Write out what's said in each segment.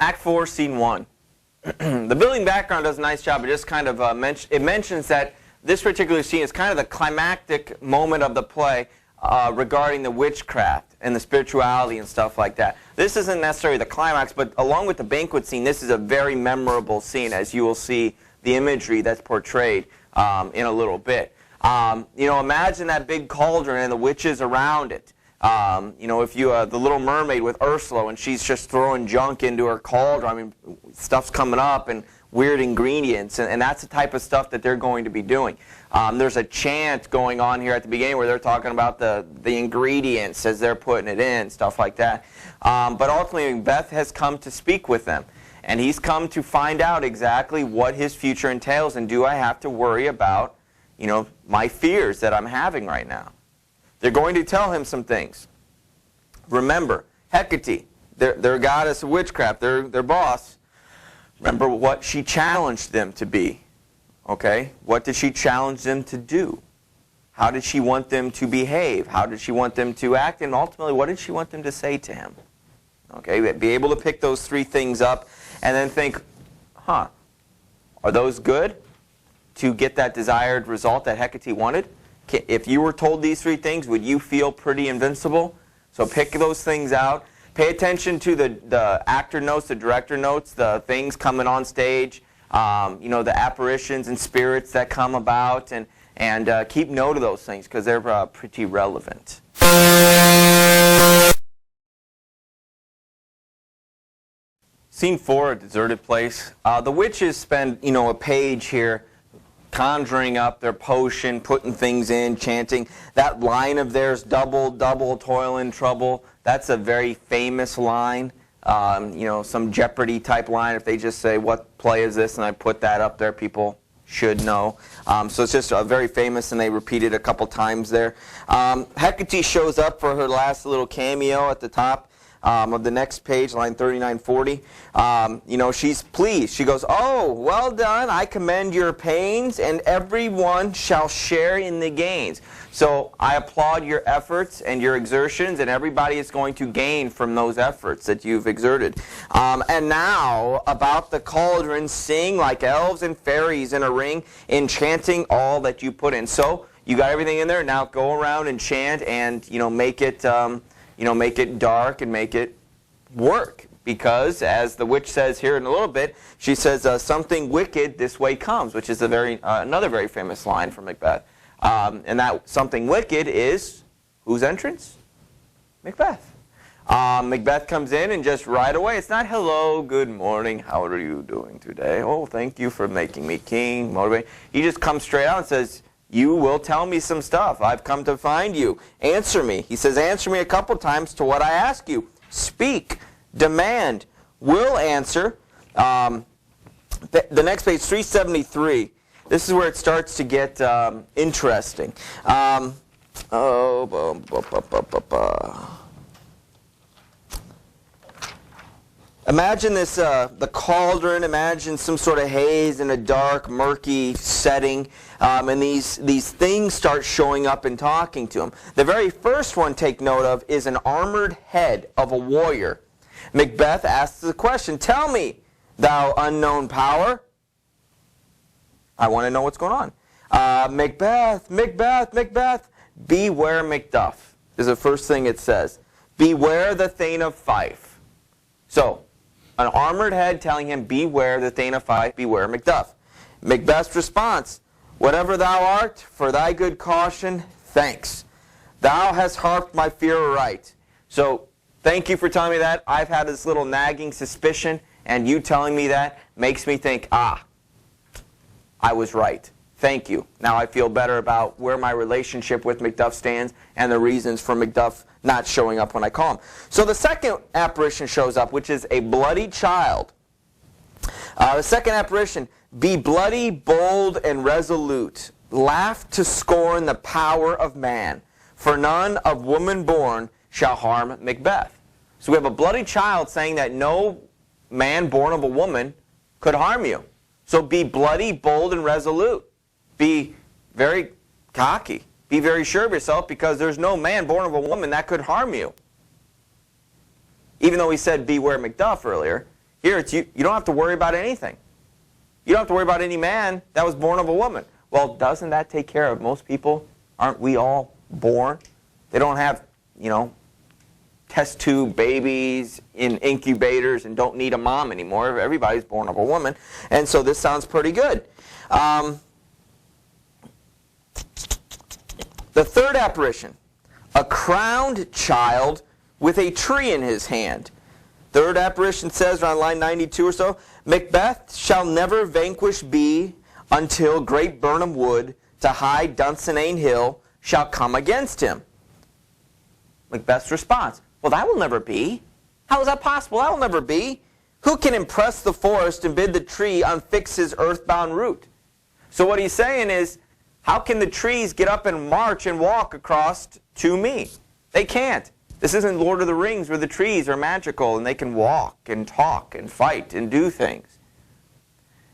Act 4, Scene 1. The building background does a nice job. It just kind of it mentions that this particular scene is kind of the climactic moment of the play regarding the witchcraft and the spirituality and stuff like that. This isn't necessarily the climax, but along with the banquet scene, this is a very memorable scene, as you will see the imagery that's portrayed in a little bit. Imagine that big cauldron and the witches around it. If you the Little Mermaid with Ursula, and she's just throwing junk into her cauldron. I mean, stuff's coming up and weird ingredients, and that's the type of stuff that they're going to be doing. There's a chant going on here at the beginning where they're talking about the ingredients as they're putting it in, stuff like that. But ultimately, Macbeth has come to speak with them, and he's come to find out exactly what his future entails, and do I have to worry about, my fears that I'm having right now. They're going to tell him some things. Remember, Hecate, their goddess of witchcraft, their boss. Remember what she challenged them to be. Okay? What did she challenge them to do? How did she want them to behave? How did she want them to act? And ultimately, what did she want them to say to him? Okay? Be able to pick those three things up and then think, are those good to get that desired result that Hecate wanted? If you were told these three things, would you feel pretty invincible? So pick those things out. Pay attention to the actor notes, the director notes, the things coming on stage, the apparitions and spirits that come about, and keep note of those things because they're pretty relevant. Scene 4, a deserted place. The witches spend, a page here conjuring up their potion, putting things in, chanting. That line of theirs, double, double, toil and trouble, that's a very famous line. Some Jeopardy type line. If they just say, what play is this? And I put that up there, people should know. So it's just very famous, and they repeat it a couple times there. Hecate shows up for her last little cameo at the top of the next page, line 3940. She's pleased. She goes, "Oh, well done. I commend your pains, and everyone shall share in the gains." So I applaud your efforts and your exertions, and everybody is going to gain from those efforts that you've exerted. And now, about the cauldron, sing like elves and fairies in a ring, enchanting all that you put in. So you got everything in there. Now go around and chant, and make it make it dark and make it work. Because, as the witch says here in a little bit, she says, something wicked this way comes, which is another very famous line from Macbeth. And that something wicked is whose entrance? Macbeth. Macbeth comes in, and just right away, it's not hello, good morning, how are you doing today? Oh, thank you for making me king. Motivate. He just comes straight out and says, you will tell me some stuff. I've come to find you. Answer me. He says, answer me a couple times to what I ask you. Speak. Demand. Will answer. The next page, 373. This is where it starts to get interesting. Imagine this, the cauldron. Imagine some sort of haze in a dark, murky setting. And these things start showing up and talking to him. The very first one, take note of, is an armored head of a warrior. Macbeth asks the question, tell me, thou unknown power. I want to know what's going on. Macbeth, Macbeth, Macbeth, beware Macduff, is the first thing it says. Beware the Thane of Fife. So, an armored head telling him, beware the Thane of Fife, beware Macduff. Macbeth's response, whatever thou art, for thy good caution, thanks. Thou hast harped my fear aright. So, thank you for telling me that. I've had this little nagging suspicion, and you telling me that makes me think, I was right. Thank you. Now I feel better about where my relationship with Macduff stands and the reasons for Macduff not showing up when I call him. So the second apparition shows up, which is a bloody child. The second apparition, be bloody, bold, and resolute. Laugh to scorn the power of man, for none of woman born shall harm Macbeth. So we have a bloody child saying that no man born of a woman could harm you. So be bloody, bold, and resolute. Be very cocky. Be very sure of yourself, because there's no man born of a woman that could harm you. Even though he said beware Macduff earlier, Here, it's you. You don't have to worry about anything. You don't have to worry about any man that was born of a woman. Well, doesn't that take care of most people? Aren't we all born? They don't have, test tube babies in incubators and don't need a mom anymore. Everybody's born of a woman. And so this sounds pretty good. The third apparition, a crowned child with a tree in his hand. Third apparition says, around line 92 or so, Macbeth shall never vanquished be until great Birnam Wood to high Dunsinane Hill shall come against him. Macbeth's response, well, that will never be. How is that possible? That will never be. Who can impress the forest and bid the tree unfix his earthbound root? So what he's saying is, how can the trees get up and march and walk across to me? They can't. This isn't Lord of the Rings where the trees are magical and they can walk and talk and fight and do things.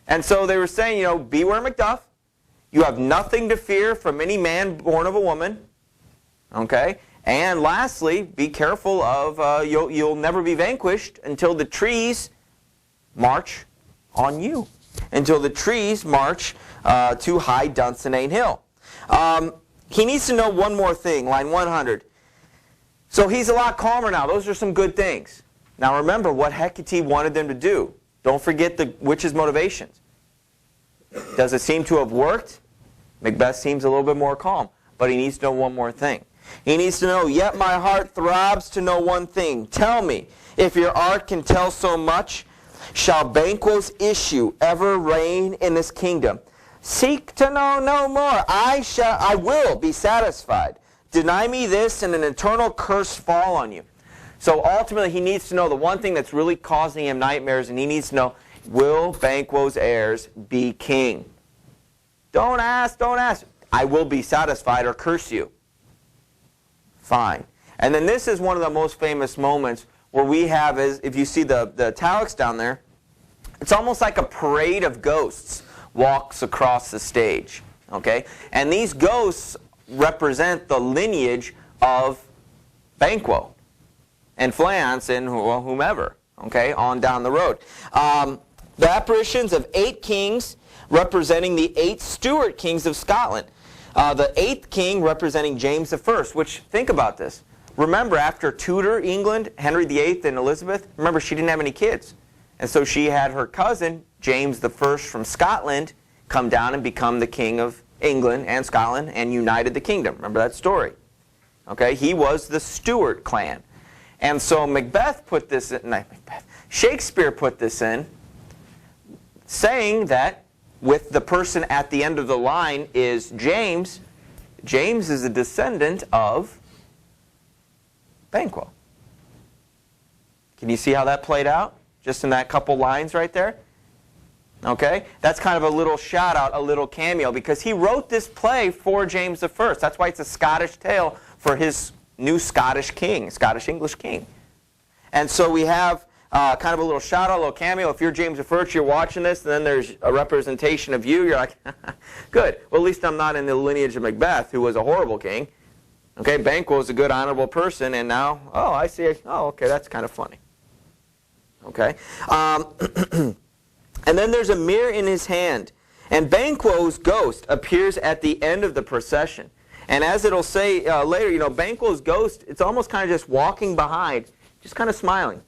And so they were saying, beware Macduff. You have nothing to fear from any man born of a woman. Okay? And lastly, be careful of, you'll never be vanquished until the trees march on you. Until the trees march to high Dunsinane Hill. He needs to know one more thing, line 100. So he's a lot calmer now. Those are some good things. Now remember what Hecate wanted them to do. Don't forget the witch's motivations. Does it seem to have worked? Macbeth seems a little bit more calm. But he needs to know one more thing. He needs to know, yet my heart throbs to know one thing. Tell me, if your art can tell so much, shall Banquo's issue ever reign in this kingdom? Seek to know no more. I will be satisfied. Deny me this, and an eternal curse fall on you. So ultimately, he needs to know the one thing that's really causing him nightmares, and he needs to know, will Banquo's heirs be king? Don't ask, don't ask. I will be satisfied or curse you. Fine. And then this is one of the most famous moments where we have, if you see the italics down there, it's almost like a parade of ghosts walks across the stage. Okay? And these ghosts represent the lineage of Banquo and Fleance and whomever, okay, on down the road. The apparitions of 8 kings representing the 8 Stuart kings of Scotland. The 8th king representing James I, which, think about this. Remember, after Tudor England, Henry VIII and Elizabeth, remember, she didn't have any kids. And so she had her cousin, James I from Scotland, come down and become the king of England and Scotland and united the kingdom. Remember that story? Okay, he was the Stuart clan. And so Macbeth put this in, Shakespeare put this in, saying that with the person at the end of the line is James. James is a descendant of Banquo. Can you see how that played out? Just in that couple lines right there? Okay? That's kind of a little shout out, a little cameo, because he wrote this play for James I. That's why it's a Scottish tale for his new Scottish king, Scottish-English king. And so we have kind of a little shout out, a little cameo. If you're James I, you're watching this, and then there's a representation of you, you're like, good. Well, at least I'm not in the lineage of Macbeth, who was a horrible king. Okay, Banquo was a good, honorable person, and now, oh, I see. Oh, okay, that's kind of funny. Okay. And then there's a mirror in his hand. And Banquo's ghost appears at the end of the procession. And as it'll say later, Banquo's ghost, it's almost kind of just walking behind, just kind of smiling.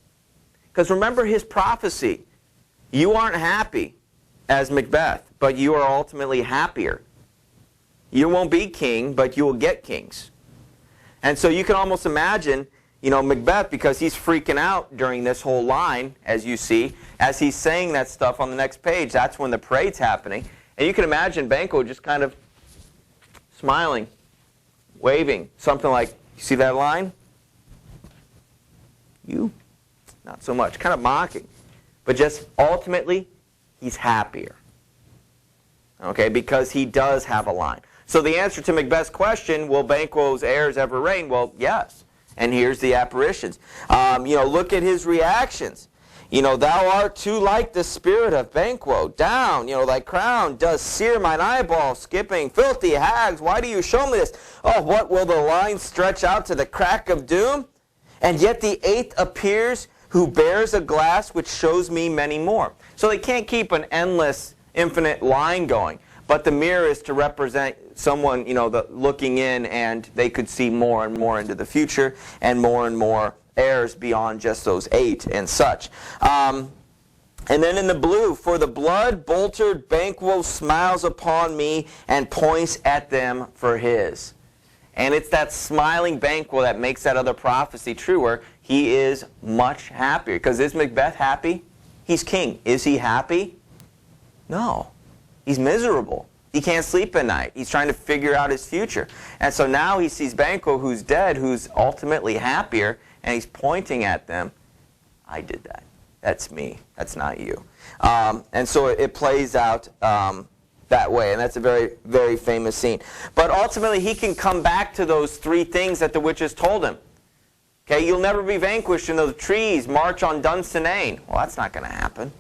Because remember his prophecy. You aren't happy as Macbeth, but you are ultimately happier. You won't be king, but you will get kings. And so you can almost imagine, Macbeth, because he's freaking out during this whole line, as you see, as he's saying that stuff on the next page, that's when the parade's happening. And you can imagine Banquo just kind of smiling, waving, something like, you see that line? You? Not so much. Kind of mocking. But just ultimately, he's happier. Okay, because he does have a line. So the answer to Macbeth's question, will Banquo's heirs ever reign? Well, yes. And here's the apparitions. Look at his reactions. Thou art too like the spirit of Banquo. Down, thy crown does sear mine eyeball, skipping. Filthy hags, why do you show me this? Oh, what will the line stretch out to the crack of doom? And yet the 8th appears, who bears a glass which shows me many more. So they can't keep an endless, infinite line going. But the mirror is to represent someone, looking in, and they could see more and more into the future and more heirs beyond just those 8 and such. And then in the blue, for the blood-boltered Banquo smiles upon me and points at them for his. And it's that smiling Banquo that makes that other prophecy true, where he is much happier. Because is Macbeth happy? He's king. Is he happy? No. He's miserable. He can't sleep at night. He's trying to figure out his future. And so now he sees Banquo, who's dead, who's ultimately happier, and he's pointing at them. I did that. That's me. That's not you. And so it plays out that way, and that's a very, very famous scene. But ultimately, he can come back to those 3 things that the witches told him. Okay, you'll never be vanquished in the trees, march on Dunsinane. Well, that's not going to happen.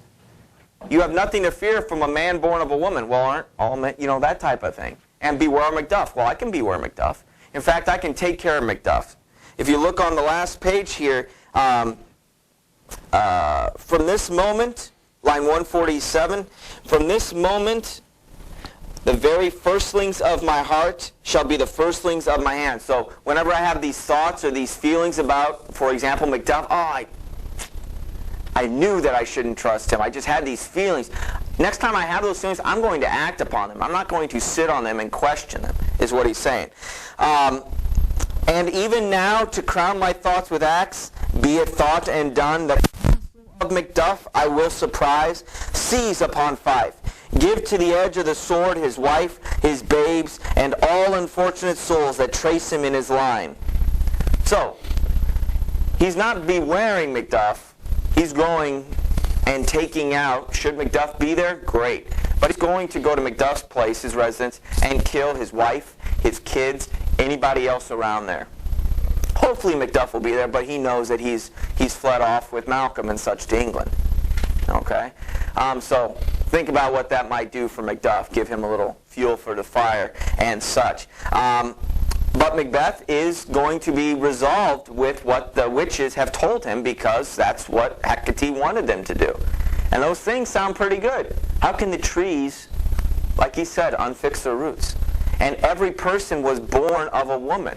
You have nothing to fear from a man born of a woman. Well, aren't all men, that type of thing. And beware Macduff. Well, I can beware Macduff. In fact, I can take care of Macduff. If you look on the last page here, from this moment, line 147, from this moment, the very firstlings of my heart shall be the firstlings of my hand. So whenever I have these thoughts or these feelings about, for example, Macduff, I knew that I shouldn't trust him. I just had these feelings. Next time I have those feelings, I'm going to act upon them. I'm not going to sit on them and question them, is what he's saying. And even now, to crown my thoughts with acts, be it thought and done, that of Macduff I will surprise, seize upon Fife. Give to the edge of the sword his wife, his babes, and all unfortunate souls that trace him in his line. So, he's not bewaring Macduff. He's going and taking out, should Macduff be there? Great. But he's going to go to Macduff's place, his residence, and kill his wife, his kids, anybody else around there. Hopefully Macduff will be there, but he knows that he's fled off with Malcolm and such to England. Okay? So think about what that might do for Macduff. Give him a little fuel for the fire and such. But Macbeth is going to be resolved with what the witches have told him, because that's what Hecate wanted them to do. And those things sound pretty good. How can the trees, like he said, unfix their roots? And every person was born of a woman.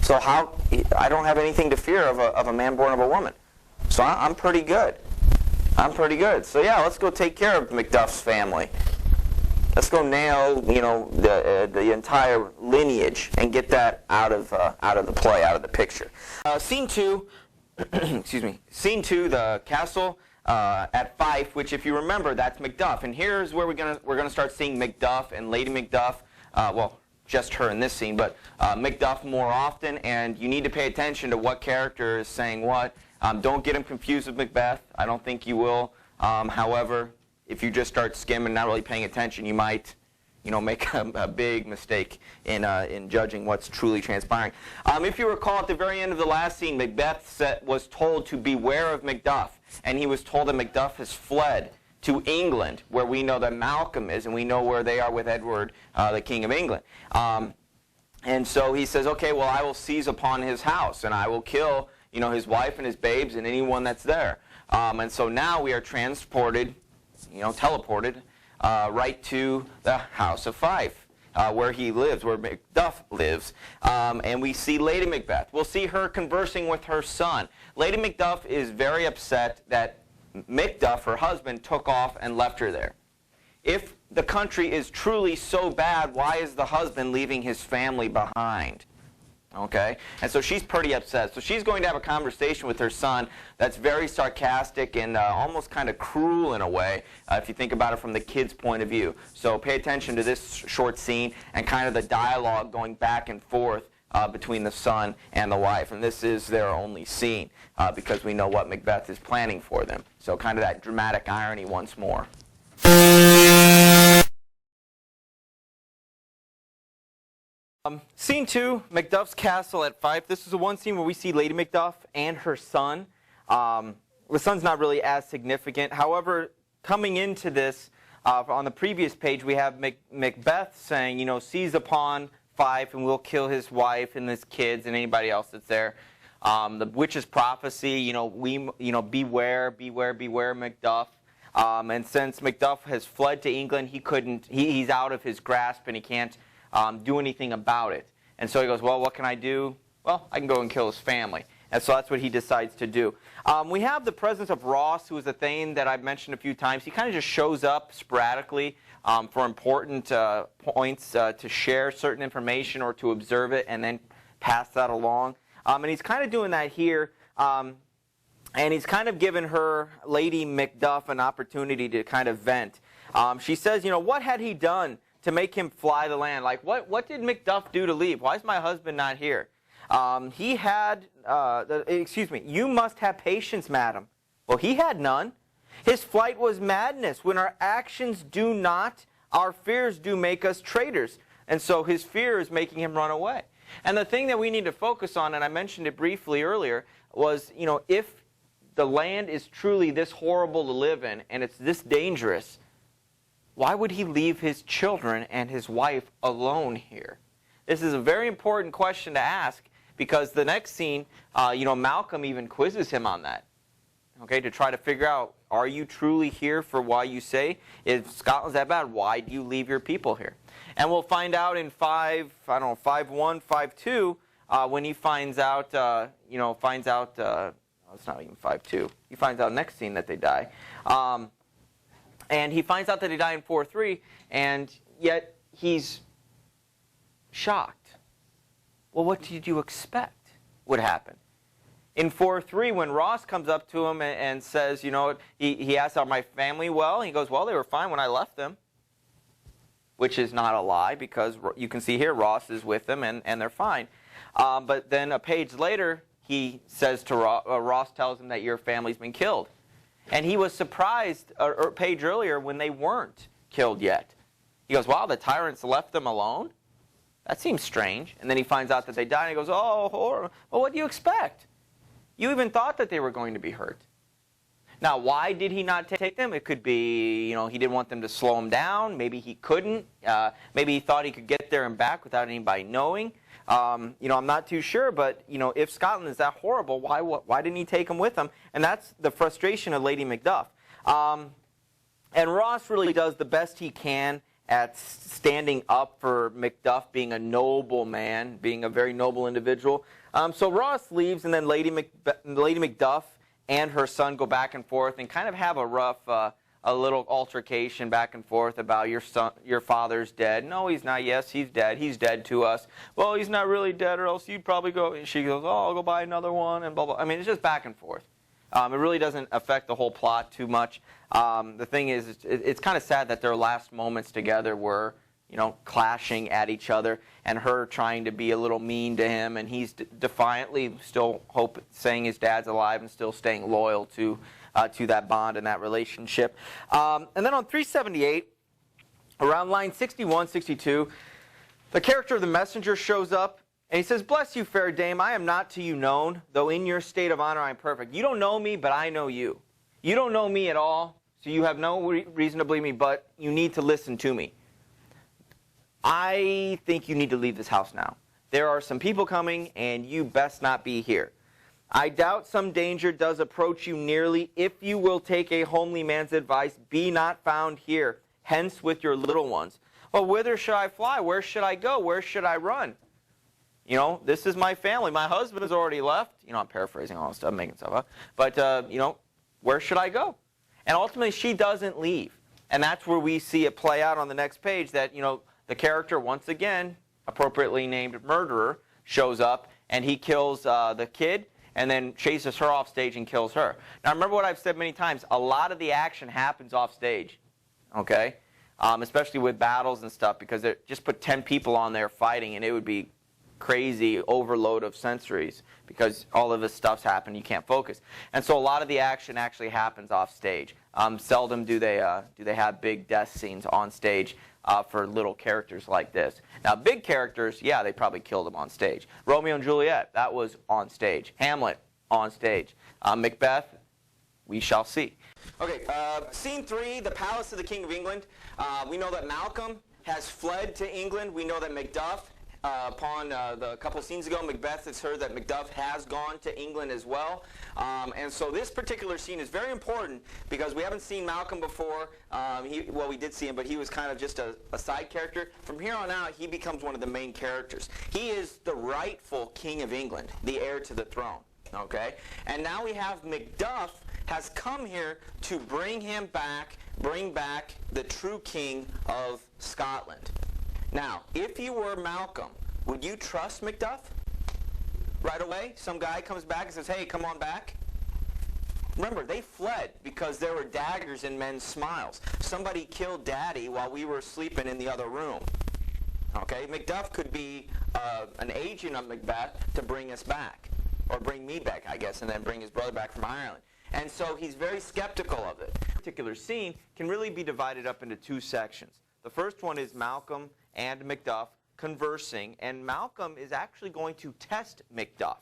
So I don't have anything to fear of a man born of a woman. So I'm pretty good. I'm pretty good. So yeah, let's go take care of Macduff's family. Let's go nail, the entire lineage and get that out of the play, out of the picture. Scene 2, excuse me. Scene 2, the castle at Fife, which, if you remember, that's Macduff. And here's where we're gonna start seeing Macduff and Lady Macduff. Well, just her in this scene, but Macduff more often. And you need to pay attention to what character is saying what. Don't get him confused with Macbeth. I don't think you will. However, if you just start skimming, not really paying attention, you might, make a big mistake in judging what's truly transpiring. If you recall, at the very end of the last scene, Macbeth was told to beware of Macduff, and he was told that Macduff has fled to England, where we know that Malcolm is, and we know where they are with Edward, the King of England. And so he says, okay, well, I will seize upon his house, and I will kill, his wife and his babes and anyone that's there. And so now we are transported, teleported right to the House of Fife, where he lives, where Macduff lives. And we see Lady Macbeth. We'll see her conversing with her son. Lady Macduff is very upset that Macduff, her husband, took off and left her there. If the country is truly so bad, why is the husband leaving his family behind? Okay? And so she's pretty upset. So she's going to have a conversation with her son that's very sarcastic and almost kind of cruel in a way, if you think about it from the kid's point of view. So pay attention to this short scene and kind of the dialogue going back and forth between the son and the wife. And this is their only scene because we know what Macbeth is planning for them. So kind of that dramatic irony once more. Scene 2, Macduff's castle at Fife. This is the one scene where we see Lady Macduff and her son. The son's not really as significant. However, coming into this, on the previous page, we have Macbeth saying, seize upon Fife and we'll kill his wife and his kids and anybody else that's there. The witch's prophecy, beware, beware, beware, Macduff. And since Macduff has fled to England, he's out of his grasp and he can't do anything about it. And so he goes, well, what can I do? Well, I can go and kill his family. And so that's what he decides to do. We have the presence of Ross, who is a Thane that I've mentioned a few times. He kind of just shows up sporadically for important points to share certain information or to observe it and then pass that along. And he's kind of doing that here. And he's kind of given her, Lady Macduff, an opportunity to kind of vent. She says, what had he done to make him fly the land? Like, what did Macduff do to leave? Why is my husband not here? You must have patience, madam. Well, he had none. His flight was madness. When our actions do not, our fears do make us traitors. And so his fear is making him run away. And the thing that we need to focus on, and I mentioned it briefly earlier, was, if the land is truly this horrible to live in and it's this dangerous, why would he leave his children and his wife alone here? This is a very important question to ask, because the next scene, Malcolm even quizzes him on that, okay, to try to figure out, are you truly here for why you say? If Scotland's that bad, why do you leave your people here? And we'll find out in 5:1, 5:2, when he finds out, it's not even 5:2. He finds out next scene that they die. And he finds out that they die in 4:3, and yet he's shocked. Well, what did you expect would happen? In 4:3, when Ross comes up to him and says, he asks, are my family well? He goes, well, they were fine when I left them. Which is not a lie, because you can see here Ross is with them and they're fine. But then a page later, he says to Ross tells him that your family's been killed. And he was surprised a page earlier when they weren't killed yet. He goes, wow, the tyrants left them alone? That seems strange. And then he finds out that they died, and he goes, oh, horror. Well, what do you expect? You even thought that they were going to be hurt. Now, why did he not take them? It could be, he didn't want them to slow him down. Maybe he couldn't. Maybe he thought he could get there and back without anybody knowing. I'm not too sure, but, if Scotland is that horrible, why didn't he take them with him? And that's the frustration of Lady Macduff. And Ross really does the best he can at standing up for Macduff being a noble man, being a very noble individual. So Ross leaves, and then Lady Macduff and her son go back and forth and kind of have a rough, a little altercation back and forth about your father's dead. No, he's not. Yes, he's dead. He's dead to us. Well, he's not really dead, or else you'd probably go. And she goes, oh, I'll go buy another one, and blah, blah. I mean, it's just back and forth. It really doesn't affect the whole plot too much. The thing is, it's kind of sad that their last moments together were, clashing at each other, and her trying to be a little mean to him, and he's defiantly still saying his dad's alive and still staying loyal to that bond and that relationship. And then on 378, around line 61, 62, the character of the messenger shows up, and he says, bless you, fair dame, I am not to you known, though in your state of honor I am perfect. You don't know me, but I know you. You don't know me at all, so you have no reason to believe me, but you need to listen to me. I think you need to leave this house now. There are some people coming, and you best not be here. I doubt some danger does approach you nearly. If you will take a homely man's advice, be not found here. Hence with your little ones. Well, whither should I fly? Where should I go? Where should I run? This is my family. My husband has already left. I'm paraphrasing all this stuff, making stuff up. But, where should I go? And ultimately, she doesn't leave. And that's where we see it play out on the next page, that, the character, once again, appropriately named murderer, shows up, and he kills the kid, and then chases her off stage and kills her. Now, remember what I've said many times. A lot of the action happens off stage, okay? Especially with battles and stuff, because just put 10 people on there fighting, and it would be crazy overload of sensories, because all of this stuff's happening, you can't focus. And so a lot of the action actually happens off stage. Seldom do they have big death scenes on stage for little characters like this. Now, big characters, yeah, they probably killed them on stage. Romeo and Juliet, that was on stage. Hamlet, on stage. Macbeth, we shall see. Okay, scene 3, the palace of the King of England. We know that Malcolm has fled to England. We know that Macduff upon the couple scenes ago, Macbeth has heard that Macduff has gone to England as well. And so this particular scene is very important because we haven't seen Malcolm before. Well, we did see him, but he was kind of just a side character. From here on out, he becomes one of the main characters. He is the rightful King of England, the heir to the throne. Okay? And now we have Macduff has come here to bring back the true King of Scotland. Now, if you were Malcolm, would you trust Macduff right away? Some guy comes back and says, hey, come on back. Remember, they fled because there were daggers in men's smiles. Somebody killed Daddy while we were sleeping in the other room. Okay, Macduff could be an agent of Macbeth to bring us back, or bring me back, I guess, and then bring his brother back from Ireland. And so he's very skeptical of it. This particular scene can really be divided up into two sections. The first one is Malcolm and Macduff conversing, and Malcolm is actually going to test Macduff.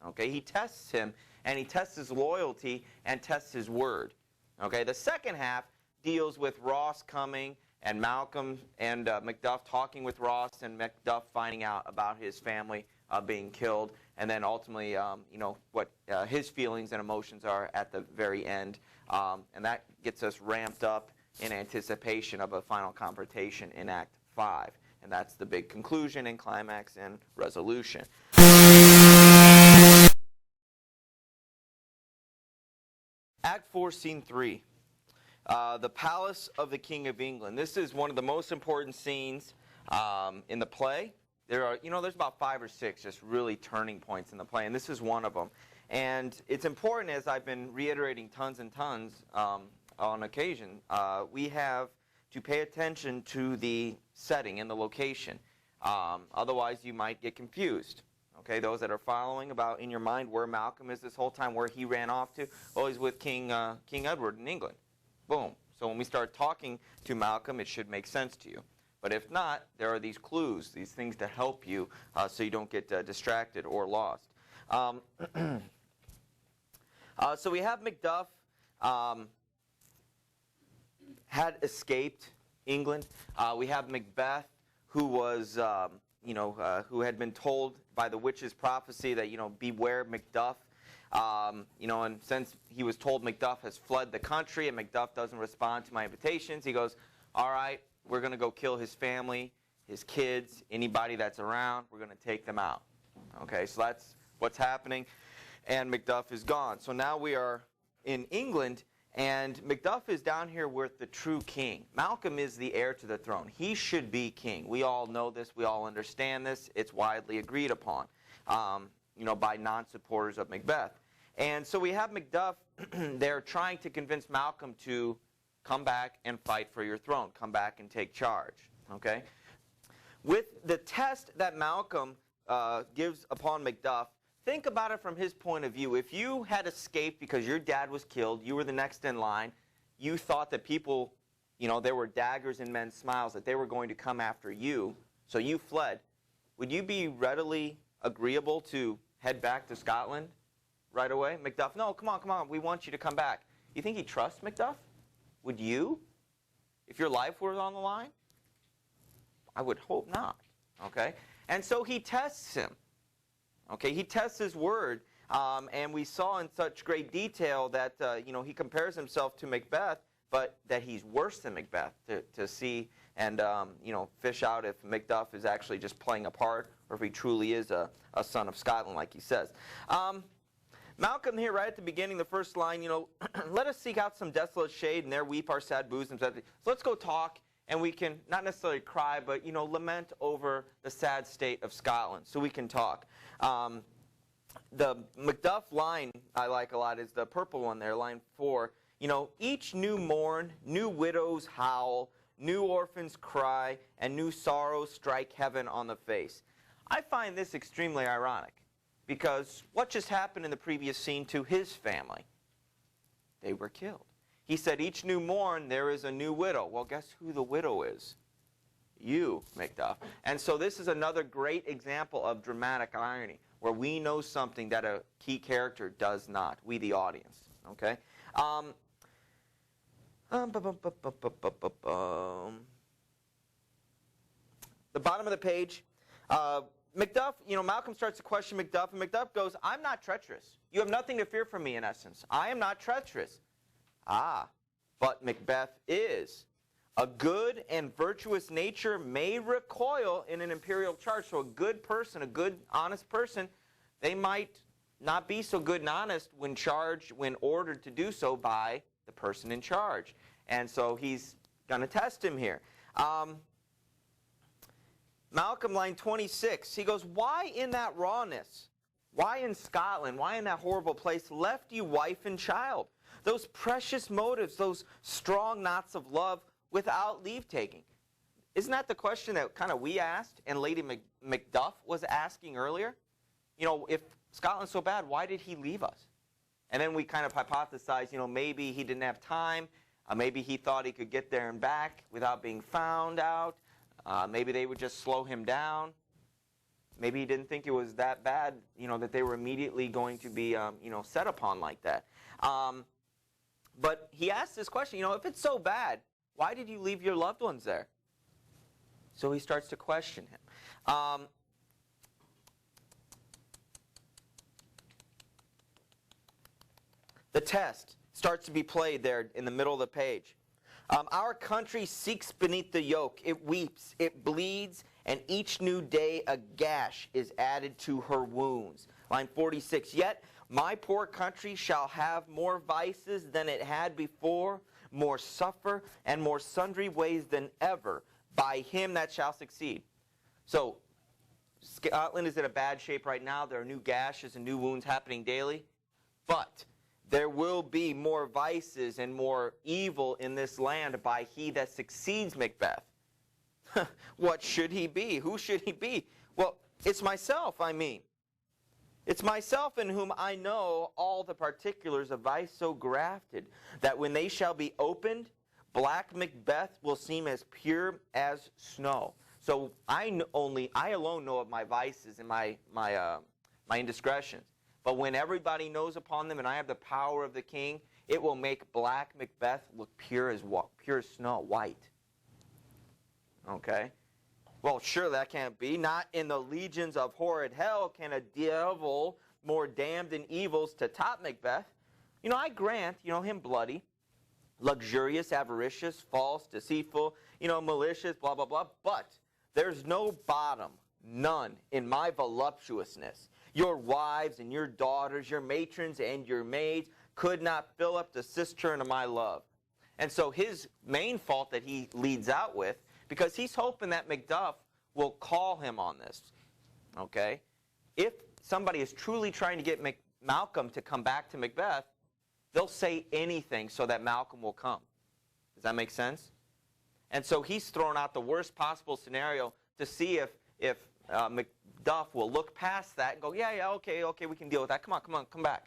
Okay, he tests him, and he tests his loyalty and tests his word. Okay, the second half deals with Ross coming and Malcolm and Macduff talking with Ross, and Macduff finding out about his family being killed, and then ultimately, you know, what his feelings and emotions are at the very end, and that gets us ramped up in anticipation of a final confrontation in Act 5. And that's the big conclusion and climax and resolution. Act 4, Scene 3. The Palace of the King of England. This is one of the most important scenes in the play. There are, you know, there's about 5 or 6 just really turning points in the play, and this is one of them. And it's important, as I've been reiterating tons and tons on occasion, we have to pay attention to the setting and the location. Otherwise, you might get confused. Okay, those that are following about in your mind where Malcolm is this whole time, where he ran off to, well, he's with King Edward in England. Boom. So when we start talking to Malcolm, it should make sense to you. But if not, there are these clues, these things to help you so you don't get distracted or lost. So we have Macduff had escaped England. We have Macbeth, who was, who had been told by the witch's prophecy that, beware Macduff. And since he was told Macduff has fled the country and Macduff doesn't respond to my invitations, he goes, all right, we're going to go kill his family, his kids, anybody that's around. We're going to take them out. Okay, so that's what's happening. And Macduff is gone. So now we are in England, and Macduff is down here with the true king. Malcolm is the heir to the throne. He should be king. We all know this. We all understand this. It's widely agreed upon, by non-supporters of Macbeth. And so we have Macduff there trying to convince Malcolm to come back and fight for your throne. Come back and take charge. Okay? With the test that Malcolm gives upon Macduff, think about it from his point of view. If you had escaped because your dad was killed, you were the next in line, you thought that people, there were daggers in men's smiles, that they were going to come after you, so you fled, would you be readily agreeable to head back to Scotland right away? Macduff, no, come on, we want you to come back. You think he trusts Macduff? Would you? If your life were on the line? I would hope not. Okay? And so he tests him. Okay, he tests his word, and we saw in such great detail that he compares himself to Macbeth, but that he's worse than Macbeth to see and fish out if Macduff is actually just playing a part or if he truly is a son of Scotland, like he says. Malcolm here, right at the beginning, the first line, let us seek out some desolate shade and there weep our sad bosoms. So let's go talk. And we can not necessarily cry, but lament over the sad state of Scotland. So we can talk. The Macduff line I like a lot is the purple one there, line 4. Each new morn, new widows howl, new orphans cry, and new sorrows strike heaven on the face. I find this extremely ironic, because what just happened in the previous scene to his family? They were killed. He said, each new morn there is a new widow. Well, guess who the widow is? You, Macduff. And so this is another great example of dramatic irony, where we know something that a key character does not. We, the audience. Okay? The bottom of the page, Macduff, Malcolm starts to question Macduff, and Macduff goes, I'm not treacherous. You have nothing to fear from me, in essence. I am not treacherous. Ah, but Macbeth is. A good and virtuous nature may recoil in an imperial charge. So a good person, a good, honest person, they might not be so good and honest when charged, when ordered to do so by the person in charge. And so he's going to test him here. Malcolm, line 26, he goes, why in that rawness? Why in Scotland? Why in that horrible place? Left you wife and child? Those precious motives, those strong knots of love without leave-taking. Isn't that the question that kind of we asked and Lady Macduff was asking earlier? If Scotland's so bad, why did he leave us? And then we kind of hypothesized, maybe he didn't have time. Maybe he thought he could get there and back without being found out. Maybe they would just slow him down. Maybe he didn't think it was that bad, that they were immediately going to be, set upon like that. But he asked this question, if it's so bad, why did you leave your loved ones there? So he starts to question him. The test starts to be played there in the middle of the page. Our country seeks beneath the yoke. It weeps, it bleeds, and each new day a gash is added to her wounds. Line 46, yet my poor country shall have more vices than it had before, more suffer, and more sundry ways than ever, by him that shall succeed. So, Scotland is in a bad shape right now. There are new gashes and new wounds happening daily. But there will be more vices and more evil in this land by he that succeeds Macbeth. What should he be? Who should he be? Well, it's myself, I mean. It's myself in whom I know all the particulars of vice so grafted, that when they shall be opened, black Macbeth will seem as pure as snow. So I alone know of my vices and my indiscretions. But when everybody knows upon them and I have the power of the king, it will make black Macbeth look pure as snow, white. Okay? Well, sure, that can't be. Not in the legions of horrid hell can a devil more damned in evils to top Macbeth. I grant, him bloody, luxurious, avaricious, false, deceitful, malicious, blah, blah, blah. But there's no bottom, none, in my voluptuousness. Your wives and your daughters, your matrons and your maids could not fill up the cistern of my love. And so his main fault that he leads out with, because he's hoping that Macduff will call him on this. Okay? If somebody is truly trying to get Malcolm to come back to Macbeth, they'll say anything so that Malcolm will come. Does that make sense? And so he's thrown out the worst possible scenario to see if Macduff will look past that and go, yeah, okay, we can deal with that. Come on, come back.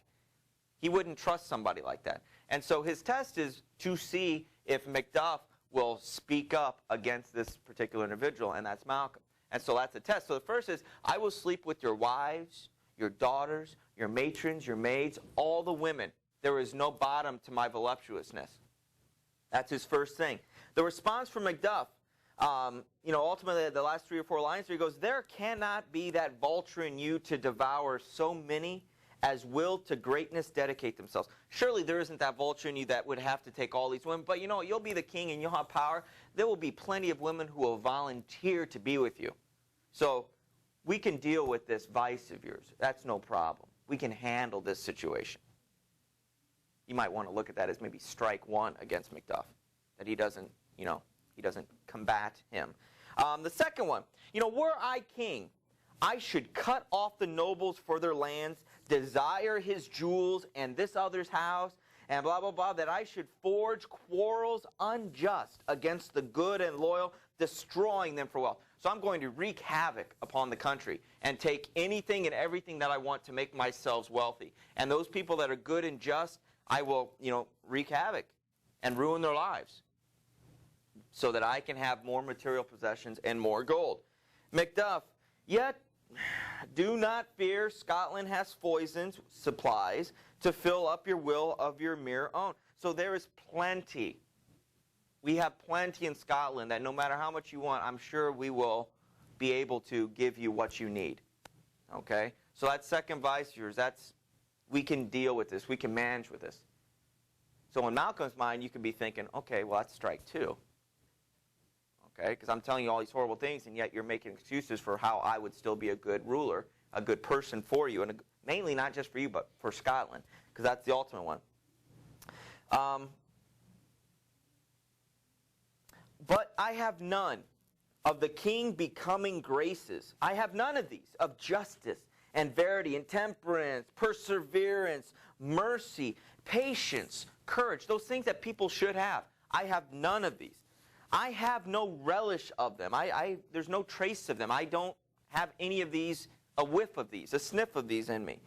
He wouldn't trust somebody like that. And so his test is to see if Macduff will speak up against this particular individual, and that's Malcolm. And so that's a test. So the first is, I will sleep with your wives, your daughters, your matrons, your maids, all the women. There is no bottom to my voluptuousness. That's his first thing. The response from Macduff, ultimately the last 3 or 4 lines here, he goes, there cannot be that vulture in you to devour so many as will to greatness dedicate themselves. Surely there isn't that vulture in you that would have to take all these women, but you'll be the king and you'll have power. There will be plenty of women who will volunteer to be with you. So we can deal with this vice of yours. That's no problem. We can handle this situation. You might want to look at that as maybe strike one against Macduff, that he doesn't combat him. The second one, were I king, I should cut off the nobles for their lands, desire his jewels and this other's house, and blah, blah, blah, that I should forge quarrels unjust against the good and loyal, destroying them for wealth. So I'm going to wreak havoc upon the country and take anything and everything that I want to make myself wealthy. And those people that are good and just, I will, wreak havoc and ruin their lives so that I can have more material possessions and more gold. Macduff, yet do not fear, Scotland has foisons, supplies, to fill up your will of your mere own. So there is plenty. We have plenty in Scotland that no matter how much you want, I'm sure we will be able to give you what you need. Okay? So that second viceroy, we can deal with this. We can manage with this. So in Malcolm's mind, you could be thinking, okay, well, that's strike 2. Okay? Because I'm telling you all these horrible things, and yet you're making excuses for how I would still be a good ruler, a good person for you, and mainly not just for you, but for Scotland, because that's the ultimate one. But I have none of the king becoming graces. I have none of these, of justice and verity and temperance, perseverance, mercy, patience, courage, those things that people should have. I have none of these. I have no relish of them. There's no trace of them. I don't have any of these, a whiff of these, a sniff of these in me.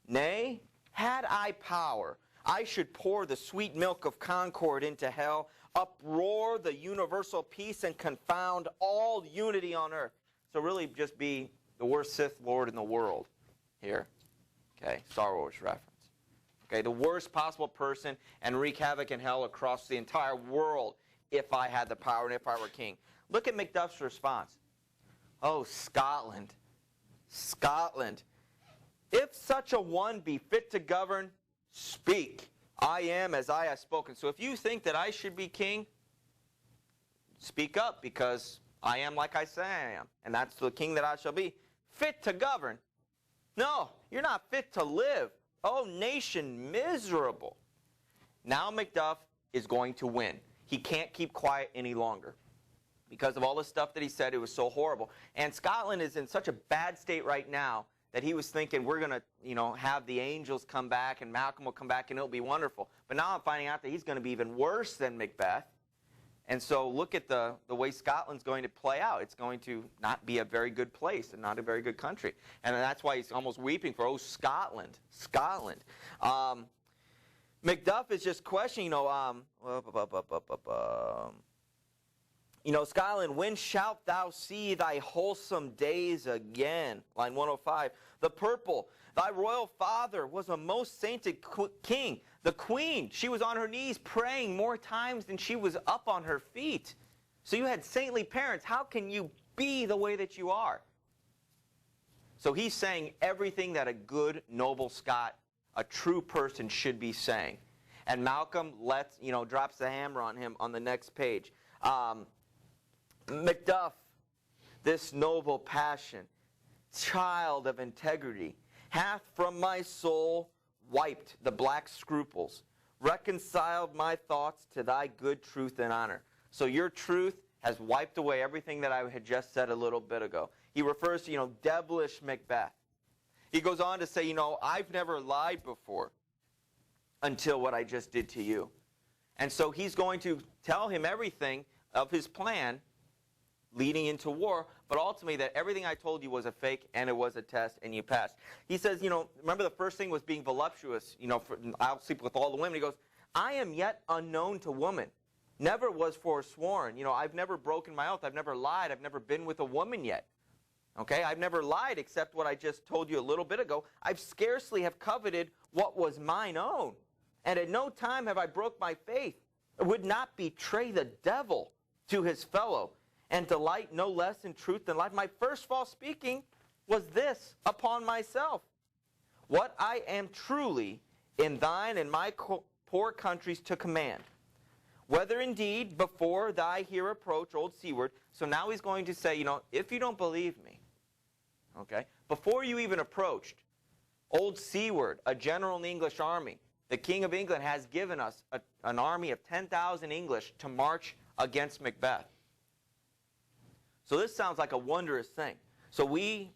Nay, had I power, I should pour the sweet milk of concord into hell, uproar the universal peace, and confound all unity on earth. So really just be the worst Sith Lord in the world here. Okay, Star Wars reference. Okay, the worst possible person, and wreak havoc in hell across the entire world if I had the power and if I were king. Look at Macduff's response. Oh, Scotland, Scotland, if such a one be fit to govern, speak. I am as I have spoken. So if you think that I should be king, speak up, because I am like I say I am. And that's the king that I shall be. Fit to govern? No, you're not fit to live. Oh, nation miserable. Now Macduff is going to win. He can't keep quiet any longer. Because of all the stuff that he said, it was so horrible. And Scotland is in such a bad state right now that he was thinking, we're going to, have the angels come back and Malcolm will come back and it'll be wonderful. But now I'm finding out that he's going to be even worse than Macbeth. And so look at the way Scotland's going to play out. It's going to not be a very good place and not a very good country. And that's why he's almost weeping for, oh, Scotland, Scotland. Macduff is just questioning, Scotland, when shalt thou see thy wholesome days again? Line 105. The purple, thy royal father was a most sainted king. The queen, she was on her knees praying more times than she was up on her feet. So you had saintly parents. How can you be the way that you are? So he's saying everything that a good, noble Scot, a true person, should be saying. And Malcolm drops the hammer on him on the next page. Macduff, this noble passion, child of integrity, hath from my soul wiped the black scruples, reconciled my thoughts to thy good truth and honor. So your truth has wiped away everything that I had just said a little bit ago. He refers to, devilish Macbeth. He goes on to say, I've never lied before until what I just did to you. And so he's going to tell him everything of his plan leading into war, but ultimately that everything I told you was a fake and it was a test and you passed. He says, remember the first thing was being voluptuous, I'll sleep with all the women. He goes, I am yet unknown to woman. Never was forsworn. I've never broken my oath. I've never lied. I've never been with a woman yet. Okay, I've never lied except what I just told you a little bit ago. I've scarcely have coveted what was mine own. And at no time have I broke my faith. I would not betray the devil to his fellow, and delight no less in truth than life. My first false speaking was this upon myself. What I am truly in thine and my poor countries to command. Whether indeed before thy here approach, old seaward. So now he's going to say, if you don't believe me, okay, before you even approached, old seaward, a general in the English army, the King of England has given us an army of 10,000 English to march against Macbeth. So this sounds like a wondrous thing. So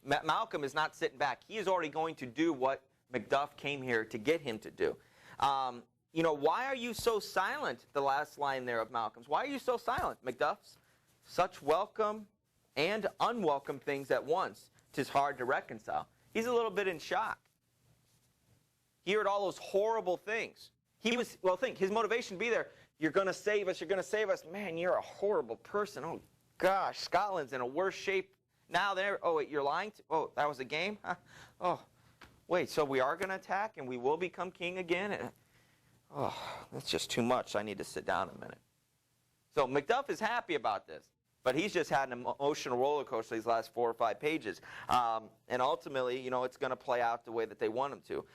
Malcolm is not sitting back. He is already going to do what Macduff came here to get him to do. Why are you so silent? The last line there of Malcolm's. Why are you so silent, Macduff's? Such welcome and unwelcome things at once. 'Tis hard to reconcile. He's a little bit in shock. He heard all those horrible things. His motivation to be there. You're going to save us. You're going to save us. Man, you're a horrible person. Oh, gosh, Scotland's in a worse shape now. Oh, wait, you're lying? Oh, that was a game? Huh? Oh, wait, so we are going to attack and we will become king again? Oh, that's just too much. I need to sit down a minute. So Macduff is happy about this. But he's just had an emotional roller coaster these last 4 or 5 pages. And ultimately, it's going to play out the way that they want him to.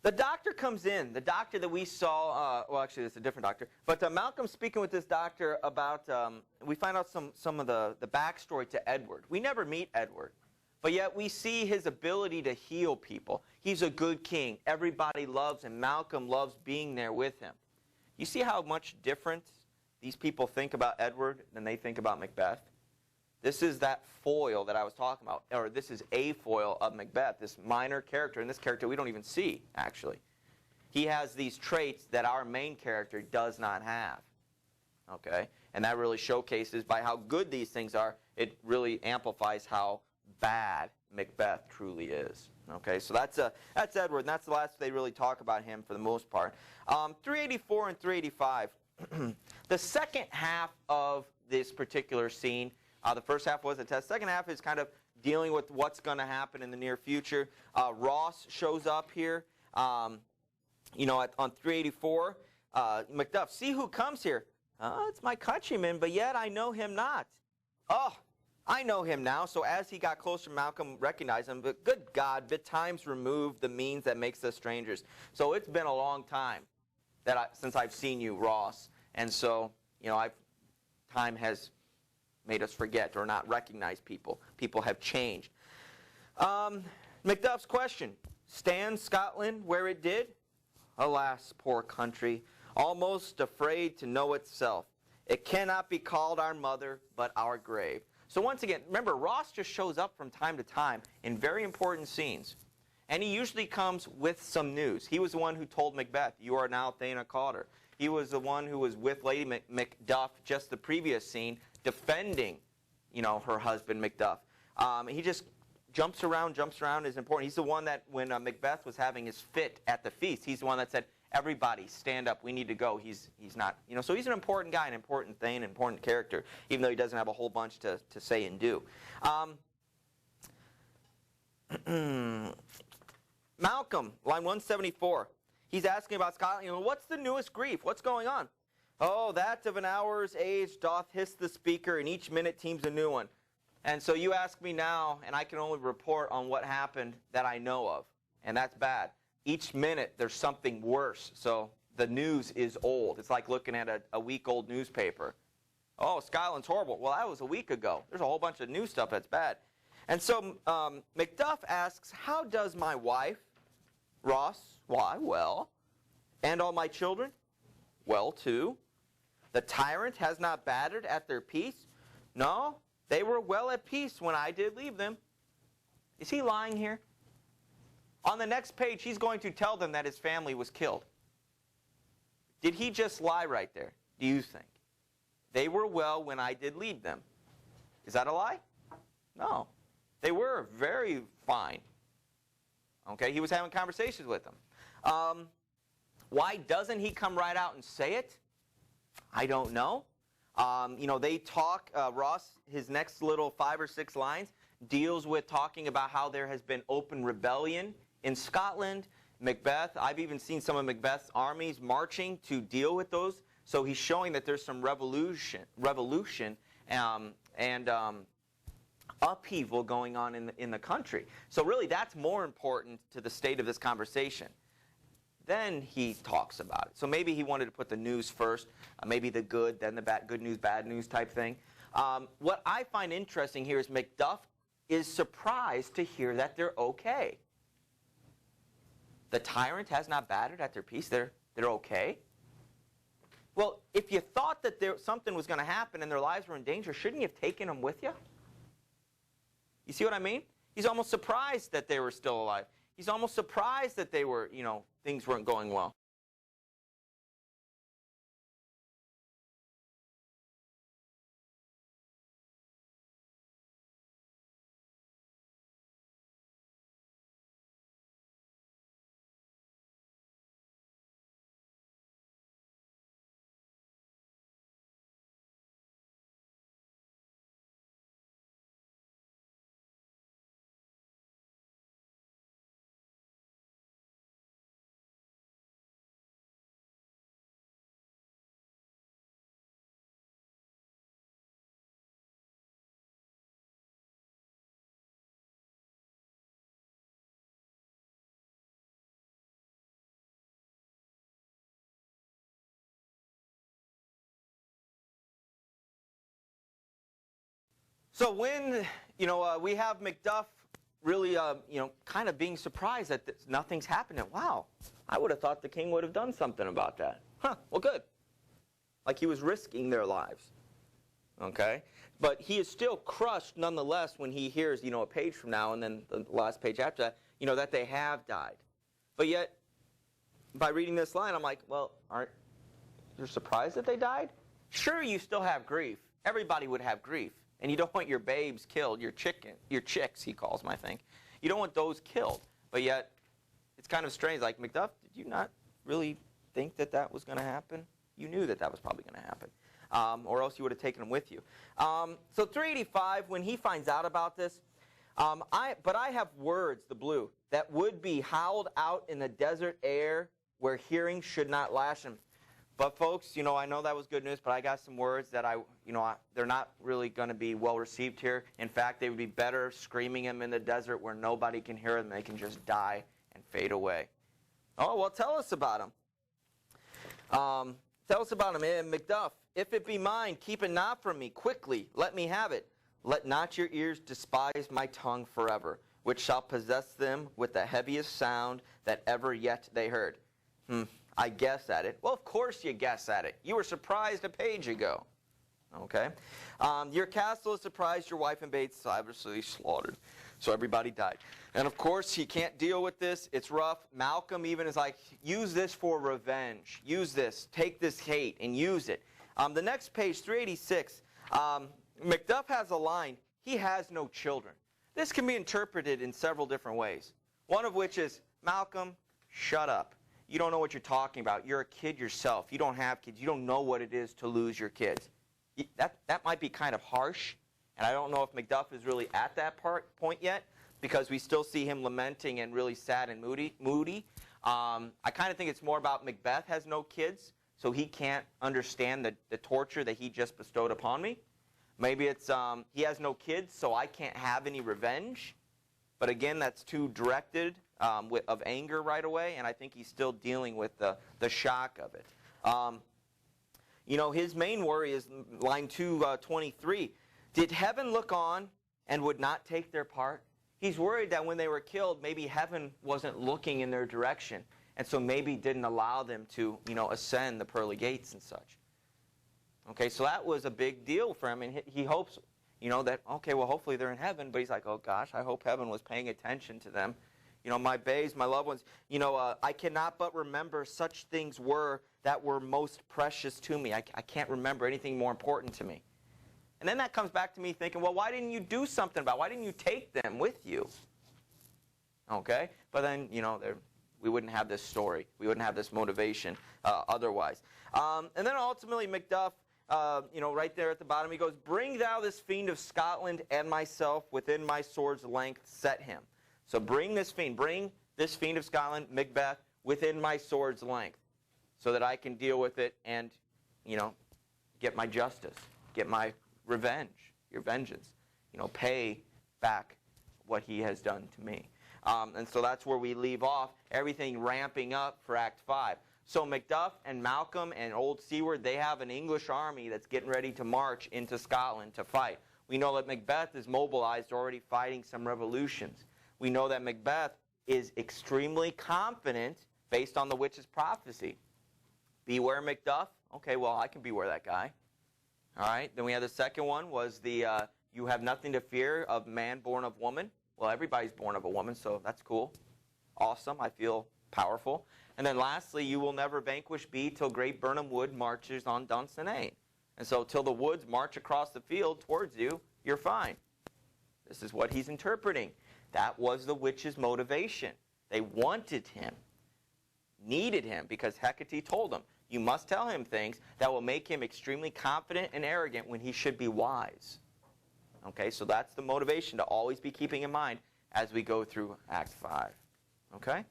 The doctor comes in, the doctor that we saw, well actually it's a different doctor, but Malcolm's speaking with this doctor about, we find out some of the backstory to Edward. We never meet Edward, but yet we see his ability to heal people. He's a good king. Everybody loves him. Malcolm loves being there with him. You see how much different these people think about Edward than they think about Macbeth? This is that foil that I was talking about, or this is a foil of Macbeth, this minor character, and this character we don't even see, actually. He has these traits that our main character does not have. Okay? And that really showcases by how good these things are, it really amplifies how bad Macbeth truly is. Okay, so that's Edward, and that's the last they really talk about him for the most part. 384 and 385. The second half of this particular scene, the first half was a test. Second half is kind of dealing with what's going to happen in the near future. Ross shows up here, on 384. Macduff, see who comes here. It's my countryman, but yet I know him not. Oh, I know him now. So as he got closer, Malcolm recognized him. But good God, betimes removed the means that makes us strangers. So it's been a long time since I've seen you, Ross. And so, time has made us forget or not recognize people. People have changed. Macduff's question, stands Scotland where it did? Alas, poor country, almost afraid to know itself. It cannot be called our mother, but our grave. So once again, remember, Ross just shows up from time to time in very important scenes. And he usually comes with some news. He was the one who told Macbeth, you are now Thane of Cauldron. He was the one who was with Lady Macduff just the previous scene, defending, her husband Macduff. He just jumps around, is important. He's the one that when Macbeth was having his fit at the feast, he's the one that said, everybody stand up, we need to go. He's not, so he's an important guy, an important thing, an important character, even though he doesn't have a whole bunch to say and do. Malcolm, line 174. He's asking about Scotland. What's the newest grief? What's going on? Oh, that of an hour's age doth hiss the speaker, and each minute teems a new one. And so you ask me now, and I can only report on what happened that I know of. And that's bad. Each minute there's something worse. So the news is old. It's like looking at a week-old newspaper. Oh, Scotland's horrible. Well, that was a week ago. There's a whole bunch of new stuff that's bad. And so Macduff asks, how does my wife, Ross? Why? Well. And all my children? Well, too. The tyrant has not battered at their peace? No, they were well at peace when I did leave them. Is he lying here? On the next page, he's going to tell them that his family was killed. Did he just lie right there, do you think? They were well when I did leave them. Is that a lie? No. They were very fine. Okay, he was having conversations with them. Why doesn't he come right out and say it? I don't know. They talk, Ross, his next little 5 or 6 lines deals with talking about how there has been open rebellion in Scotland. Macbeth, I've even seen some of Macbeth's armies marching to deal with those. So he's showing that there's some revolution and upheaval going on in the country. So really that's more important to the state of this conversation. Then he talks about it. So maybe he wanted to put the news first, maybe the good, then the bad, good news, bad news type thing. What I find interesting here is Macduff is surprised to hear that they're okay. The tyrant has not battered at their peace. They're okay. Well, if you thought that something was going to happen and their lives were in danger, shouldn't you have taken them with you? You see what I mean? He's almost surprised that they were still alive. He's almost surprised that they were, things weren't going well. So when, we have Macduff really, kind of being surprised that nothing's happening. Wow, I would have thought the king would have done something about that. Huh, well, good. Like he was risking their lives. Okay? But he is still crushed nonetheless when he hears, a page from now and then the last page after that, that they have died. But yet, by reading this line, I'm like, well, aren't you surprised that they died? Sure, you still have grief. Everybody would have grief. And you don't want your babes killed, your chicks, he calls them, I think. You don't want those killed. But yet, it's kind of strange. Like, Macduff, did you not really think that that was going to happen? You knew that that was probably going to happen. Or else you would have taken them with you. So 385, when he finds out about this, but I have words, the blue, that would be howled out in the desert air where hearing should not lash him. But folks, I know that was good news, but I got some words that they're not really going to be well received here. In fact, they would be better screaming them in the desert where nobody can hear them. They can just die and fade away. Oh, well, tell us about them. Tell us about him. Macduff, if it be mine, keep it not from me. Quickly, let me have it. Let not your ears despise my tongue forever, which shall possess them with the heaviest sound that ever yet they heard. I guess at it. Well, of course you guess at it. You were surprised a page ago. Okay? Your castle is surprised, your wife and babes savagely slaughtered. So everybody died. And of course, he can't deal with this. It's rough. Malcolm even is like, use this for revenge. Use this. Take this hate and use it. The next page, 386, Macduff has a line, he has no children. This can be interpreted in several different ways. One of which is, Malcolm, shut up. You don't know what you're talking about. You're a kid yourself. You don't have kids. You don't know what it is to lose your kids. That might be kind of harsh, and I don't know if Macduff is really at that point yet, because we still see him lamenting and really sad and moody. I kind of think it's more about Macbeth has no kids, so he can't understand the torture that he just bestowed upon me. Maybe it's he has no kids, so I can't have any revenge. But again, that's too directed of anger right away, and I think he's still dealing with the shock of it. His main worry is line 223. Did heaven look on and would not take their part? He's worried that when they were killed, maybe heaven wasn't looking in their direction, and so maybe didn't allow them to, ascend the pearly gates and such. Okay, so that was a big deal for him, and he hopes, that, okay, well, hopefully they're in heaven, but he's like, oh gosh, I hope heaven was paying attention to them. My babes, my loved ones, I cannot but remember such things that were most precious to me. I can't remember anything more important to me. And then that comes back to me thinking, well, why didn't you do something about it? Why didn't you take them with you? Okay? But then, we wouldn't have this story. We wouldn't have this motivation otherwise. And then ultimately, Macduff, right there at the bottom, he goes, bring thou this fiend of Scotland and myself within my sword's length, set him. So bring this fiend of Scotland, Macbeth, within my sword's length, so that I can deal with it and, get my justice, get my revenge, your vengeance, pay back what he has done to me. And so that's where we leave off, everything ramping up for Act 5. So Macduff and Malcolm and Old Seward, they have an English army that's getting ready to march into Scotland to fight. We know that Macbeth is mobilized, already fighting some revolutions. We know that Macbeth is extremely confident based on the witch's prophecy. Beware Macduff. Okay, well, I can beware that guy. All right, then we have the second one was the you have nothing to fear of man born of woman. Well, everybody's born of a woman, so that's cool. Awesome, I feel powerful. And then lastly, you will never vanquish be till great Birnam Wood marches on Dunsinane. And so till the woods march across the field towards you, you're fine. This is what he's interpreting. That was the witch's motivation. They wanted him, needed him, because Hecate told them, you must tell him things that will make him extremely confident and arrogant when he should be wise. Okay, so that's the motivation to always be keeping in mind as we go through Act 5. Okay?